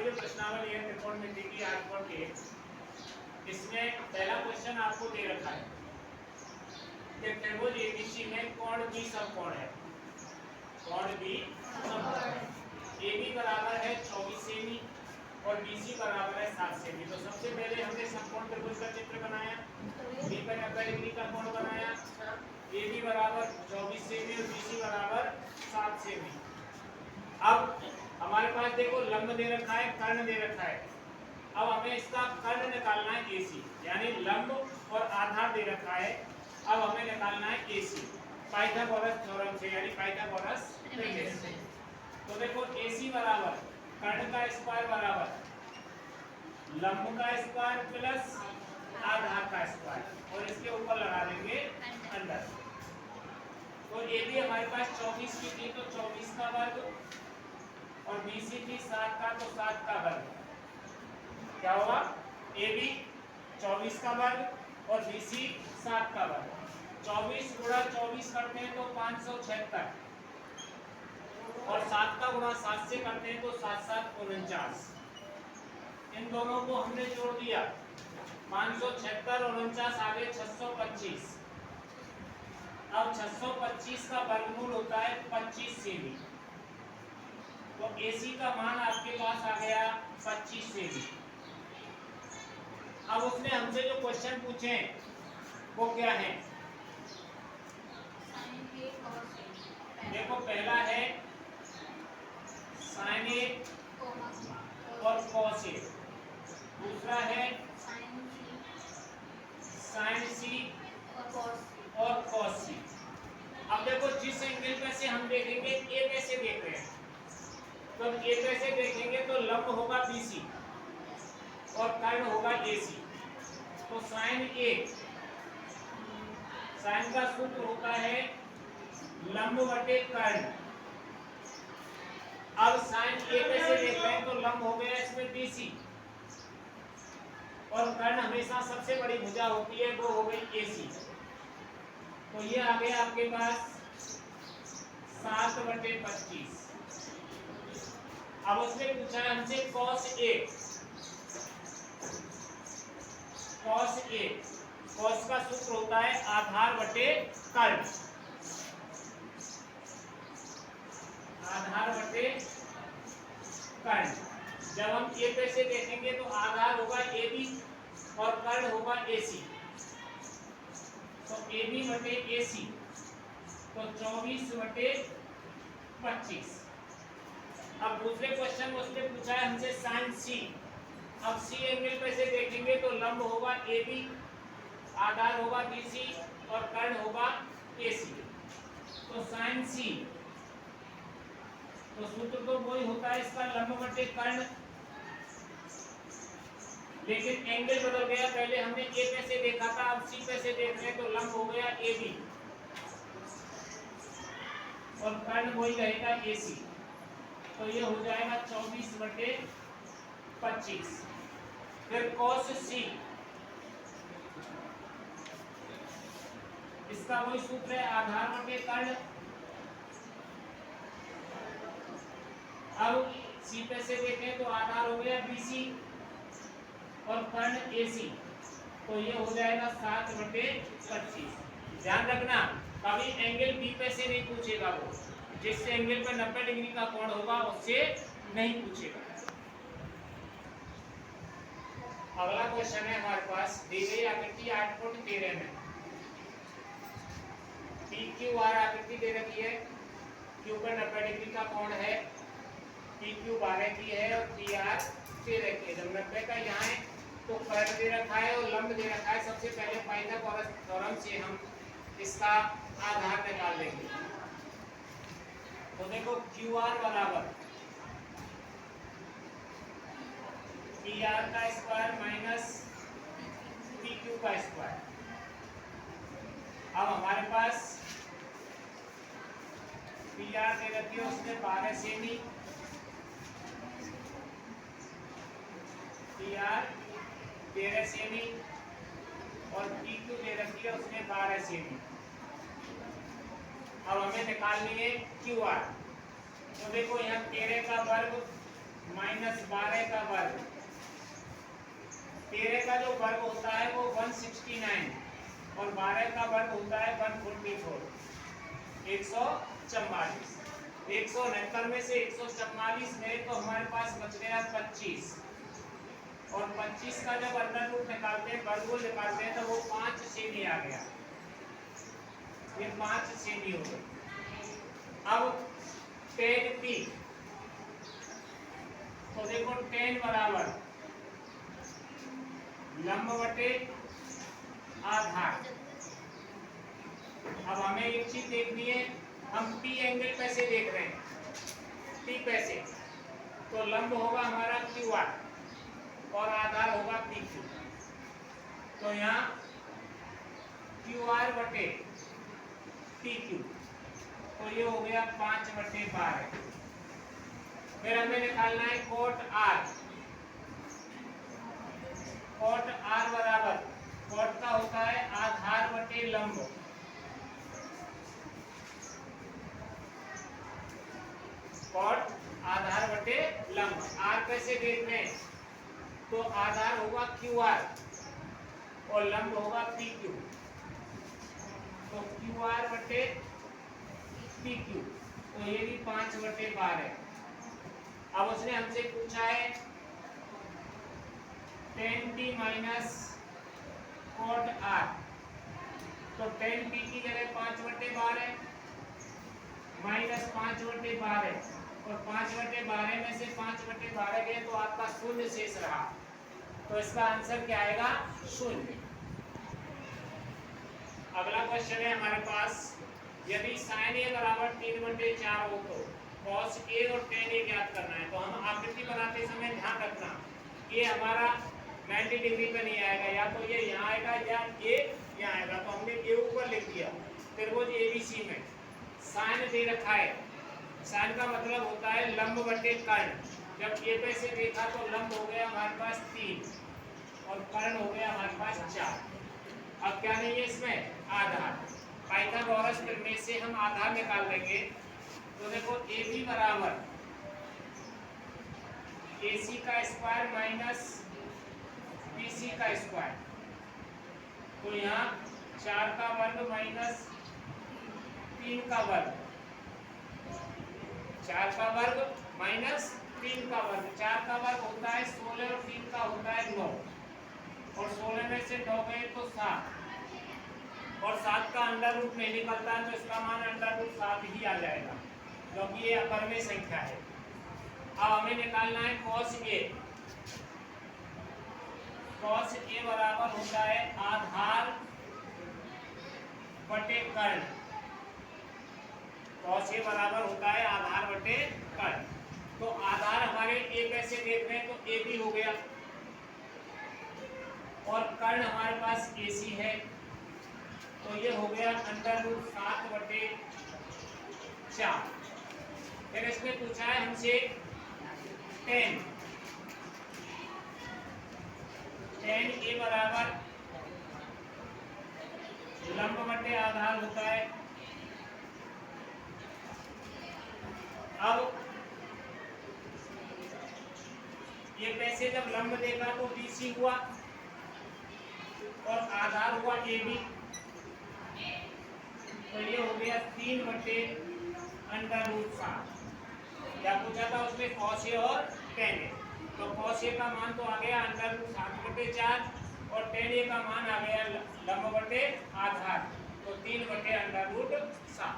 जो प्रश्नावली है त्रिकोणमिति की आठवां के, इसमें पहला क्वेश्चन आपको दे रखा है कि त्रिभुज एबीसी में कोण बी समकोण है। कोण बी समकोण है। एबी बराबर है 24 सेमी और बीसी बराबर है 7 सेमी। तो सबसे पहले हमने समकोण त्रिभुज का चित्र बनाया, बी पर 90 डिग्री का कोण बनाया, एबी बराबर 24 सेमी और बीसी बराबर 7 सेमी। अब हमारे पास देखो लंब दे रखा है, कर्ण दे रखा है। अब हमें इसका कर्ण निकालना है एसी, यानी लंब और आधार दे रखा है। अब हमें निकालना है एसी पाइथागोरस थ्योरम से, यानी पाइथागोरस प्रमेय से। तो देखो एसी बराबर कर्ण का स्क्वायर बराबर लंब का स्क्वायर प्लस आधार का स्क्वायर, और इसके ऊपर लगा देंगे अंडर। तो एबी हमारे पास 24 की थी तो 24 का वर्ग, और बीसी थी 7 का तो 7 का वर्ग। क्या होगा? AB 24 का वर्ग और BC 7 का वर्ग। 24 गुणा 24 करते हैं तो 576, और 7 का गुणा 7 से करते हैं तो 7 7 49। इन दोनों को हमने जोड़ दिया, 576 और 49 आ गए 625। अब 625 का वर्गमूल होता है 25 सेमी। तो AC का मान आपके पास आ गया 25 सेमी। अब उसने हमसे जो क्वेश्चन पूछे वो क्या है? देखो पहला है साइन ए और कॉस ए, दूसरा है साइन सी और कॉस सी। अब देखो जिस एंगल पे से हम देखेंगे, ए पे से देख रहे हैं, तो ए पे से देखेंगे तो लंब होगा BC और कर्ण होगा AC। तो साइन ए, साइन का सूत्र होता है लंब बटे कर्ण। अब साइन ए पे से देख रहे हैं तो लंब हो गया इसमें BC, और कर्ण हमेशा सबसे बड़ी भुजा होती है, वो हो गई AC। तो ये आ गया आपके पास 7/25। अब उसने पूछा है हमसे cos A। cos A, cos का सूत्र होता है आधार बटे कर्ण। आधार बटे कर्ण। जब हम A पे से देखेंगे तो आधार होगा AB और कर्ण होगा AC। तो AB बटे AC, तो 24/25। अब दूसरे क्वेश्चन में उसने पूछा है हमसे साइन C। अब C एंगल पे से देखेंगे तो लंब होगा AB, आधार होगा BC और कर्ण होगा AC। तो साइन C, तो सूत्र तो वही होता है इसका लंब बटे कर्ण, लेकिन एंगल बदल गया। पहले हमने A पे से देखा था, अब C पे से देख रहे हैं तो लंब हो गया AB और कर्ण वही रहेगा AC। तो ये हो जाएगा 24/25। फिर cos C, इसका वही सूत्र है आधार बटे कर्ण। अब C पे से देखें तो आधार हो गया BC और कर्ण AC, तो ये हो जाएगा 7/25। ध्यान रखना कभी एंगल B पे से नहीं पूछेगा, वो जिस एंगल पे 90 डिग्री का कोण होगा उससे नहीं पूछेगा। अगला क्वेश्चन है हमारे पास, दी गई आकृति 8.13 में PQR आकृति दे रखी है। Q पर 90 डिग्री का कोण है, PQ 12 की है और PR 13 की है। जब 90 का यहाँ है तो कर्ण दे रखा है और लंब दे रखा है। सबसे पहले पाइथागोरस थ्योरम से हम इसका आधार निकाल लेंगे। तो देखो QR बराबर PR का स्क्वायर माइनस PQ का स्क्वायर। अब हमारे पास PR दे रखी है, उसने 12 सेमी, PR 13 सेमी, और PQ दे रखी है उसने 12 सेमी। अब हमें निकालनी है QR। तो देखो यहाँ 13 का वर्ग माइनस 12 का वर्ग। 13 का जो वर्ग होता है वो 169 और 12 का वर्ग होता है 144, 144। 169 में से 144 गए तो हमारे पास बच गया 25, और 25 का जब अंडर रूट निकालते हैं, वर्गमूल निकालते हैं, तो वो 5 सेमी आ गया। ये 5 सेमी हो गई। अब 10t, तो देखो 10 बराबर लंब बटे आधार। अब हमें एक चीज देखनी है, हम टी एंगल पैसे देख रहे हैं, टी पैसे, तो लंब होगा हमारा क्यू आर और आधार होगा पी क्यू। तो यहाँ क्यू आर बटे पी क्यू, तो ये हो गया 5/12। फिर हमें निकालना है कोट आर। कोट आर बराबर, कोट का होता है आधार बटे लंब, कोट आधार बटे लंब। आर कैसे देख रहे हैं, तो आधार होगा क्यू आर और लंब होगा पी क्यू, तो क्यू आर बटे पी क्यू, तो ये भी 5/12। अब उसने हमसे पूछा है 10t माइनस कोट आर, तो 10t की जगह 5/12 माइनस 5/12, और 5/12 में से 5/12 गए तो आपका शून्य शेष रहा, तो इसका आंसर क्या आएगा, 0। अगला क्वेश्चन है हमारे पास, यदि sin a बराबर 3/4 हो तो cos a और tan a ज्ञात करना है। तो हम आकृति बनाते समय ध्यान रखना, ये हमारा 90 डिग्री पे नहीं आएगा, या तो ये यहाँ आएगा या ये यहाँ आएगा। तो हमने ये ऊपर लिख दिया। त्रिभुज ABC में sin दे रखा है, sin का मतलब होता है लंब बटे कर्ण। जब ये पैसे देखा तो लंब हो गया हमारे पास 3 और कर्ण हो गया हमारे पास 4। अब क्या नहीं है इसमें, आधार। पाइथागोरस प्रमेय से हम आधार निकाल लेंगे। तो देखो AB बराबर AC का स्क्वायर माइनस BC का स्क्वायर, तो यहाँ 4 का वर्ग माइनस 3 का वर्ग, 4 का वर्ग माइनस 3 का वर्ग। 4 का वर्ग होता है 16 और 3 का होता है 9, और 16 में से 9 गए तो 7, और 7 का अंडर रूट नहीं निकलता है, तो इसका मान अंडर रूट 7 ही आ जाएगा, क्योंकि ये अपरमेय संख्या है। अब हमें निकालना है cos a। cos a बराबर होता है आधार बटे कर्ण। cos a बराबर होता है आधार बटे कर्ण। तो आधार हमारे a कैसे देख रहे हैं, तो a भी हो गया, और कर्ण हमारे पास AC है, तो ये हो गया अंडर रूट 7/4। फिर इसने पूछा है हमसे 10 a बराबर लंब बटे आधार होता है। अब ये पैसे जब लंब देखा तो BC हुआ और आधार हुआ AB, तो ये हो गया 3/√7। क्या पूछा था उसमें, cos a और tan a। तो cos a का मान तो आ गया √7/4 और tan a का मान आ गया लंब बटे आधार, तो 3/√7।